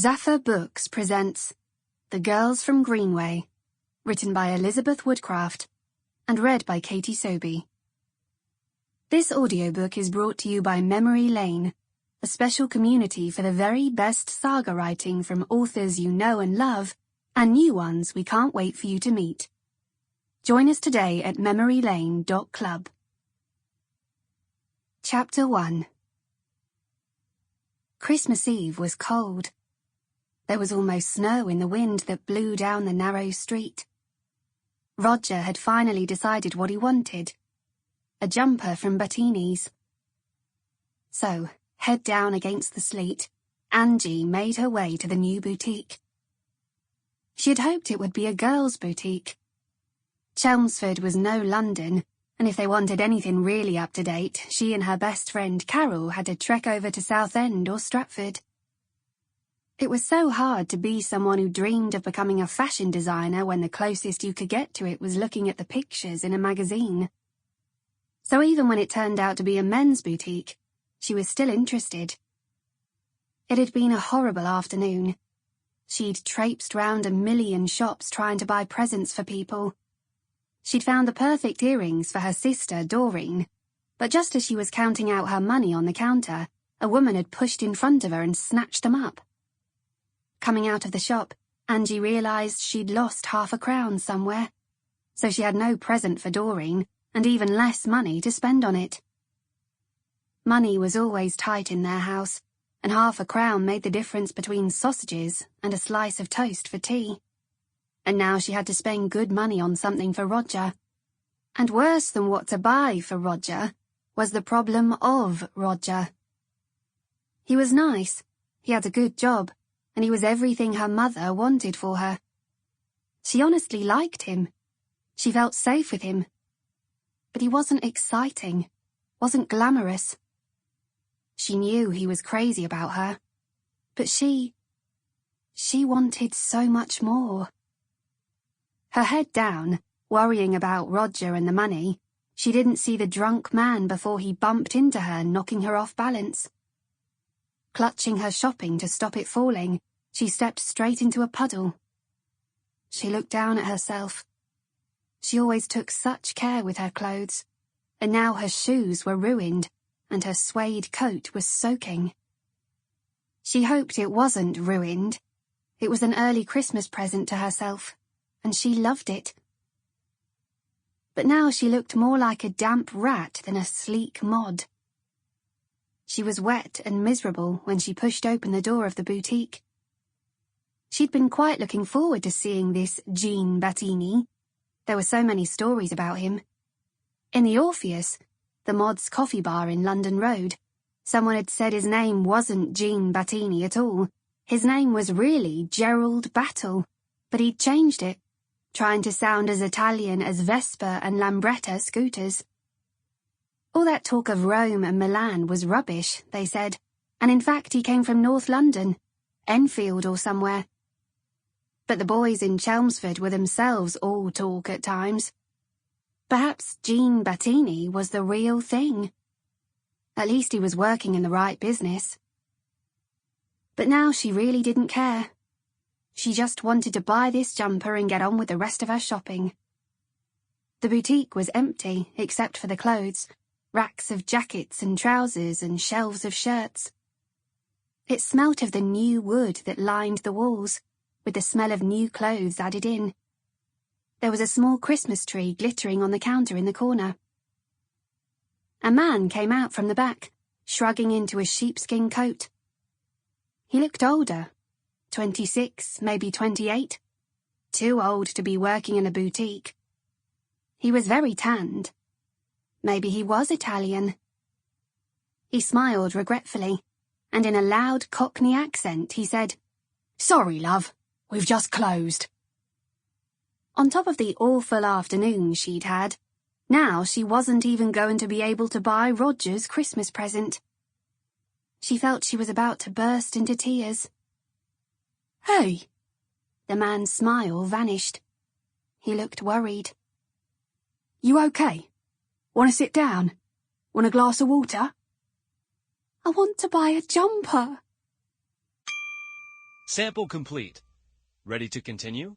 Zephyr Books presents The Girls from Greenway, written by Elizabeth Woodcraft and read by Katy Sobey. This audiobook is brought to you by Memory Lane, a special community for the very best saga writing from authors you know and love, and new ones we can't wait for you to meet. Join us today at memorylane.club. Chapter 1. Christmas Eve was cold. There was almost snow in the wind that blew down the narrow street. Roger had finally decided what he wanted: a jumper from Battini's. So, head down against the sleet, Angie made her way to the new boutique. She had hoped it would be a girls' boutique. Chelmsford was no London, and if they wanted anything really up-to-date, she and her best friend Carol had to trek over to Southend or Stratford. It was so hard to be someone who dreamed of becoming a fashion designer when the closest you could get to it was looking at the pictures in a magazine. So even when it turned out to be a men's boutique, she was still interested. It had been a horrible afternoon. She'd traipsed round a million shops trying to buy presents for people. She'd found the perfect earrings for her sister, Doreen, but just as she was counting out her money on the counter, a woman had pushed in front of her and snatched them up. Coming out of the shop, Angie realised she'd lost £0.50 somewhere, so she had no present for Doreen and even less money to spend on it. Money was always tight in their house, and £0.50 made the difference between sausages and a slice of toast for tea. And now she had to spend good money on something for Roger. And worse than what to buy for Roger was the problem of Roger. He was nice, he had a good job, and he was everything her mother wanted for her. She honestly liked him. She felt safe with him. But he wasn't exciting, wasn't glamorous. She knew he was crazy about her, but she wanted so much more. Her head down, worrying about Roger and the money, she didn't see the drunk man before he bumped into her, knocking her off balance. Clutching her shopping to stop it falling, she stepped straight into a puddle. She looked down at herself. She always took such care with her clothes, and now her shoes were ruined, and her suede coat was soaking. She hoped it wasn't ruined. It was an early Christmas present to herself, and she loved it. But now she looked more like a damp rat than a sleek mod. She was wet and miserable when she pushed open the door of the boutique. She'd been quite looking forward to seeing this Gene Battini. There were so many stories about him. In the Orpheus, the mod's coffee bar in London Road, someone had said his name wasn't Gene Battini at all. His name was really Gerald Battle, but he'd changed it, trying to sound as Italian as Vespa and Lambretta scooters. All that talk of Rome and Milan was rubbish, they said, and in fact he came from North London, Enfield or somewhere. But the boys in Chelmsford were themselves all talk at times. Perhaps Gene Battini was the real thing. At least he was working in the right business. But now she really didn't care. She just wanted to buy this jumper and get on with the rest of her shopping. The boutique was empty, except for the clothes, racks of jackets and trousers and shelves of shirts. It smelt of the new wood that lined the walls, with the smell of new clothes added in. There was a small Christmas tree glittering on the counter in the corner. A man came out from the back, shrugging into a sheepskin coat. He looked older, 26, maybe 28, too old to be working in a boutique. He was very tanned. Maybe he was Italian. He smiled regretfully, and in a loud Cockney accent he said, "Sorry, love, we've just closed." On top of the awful afternoon she'd had, now she wasn't even going to be able to buy Roger's Christmas present. She felt she was about to burst into tears. "Hey!" The man's smile vanished. He looked worried. "You okay? Want to sit down? Want a glass of water?" "I want to buy a jumper." Sample complete. Ready to continue?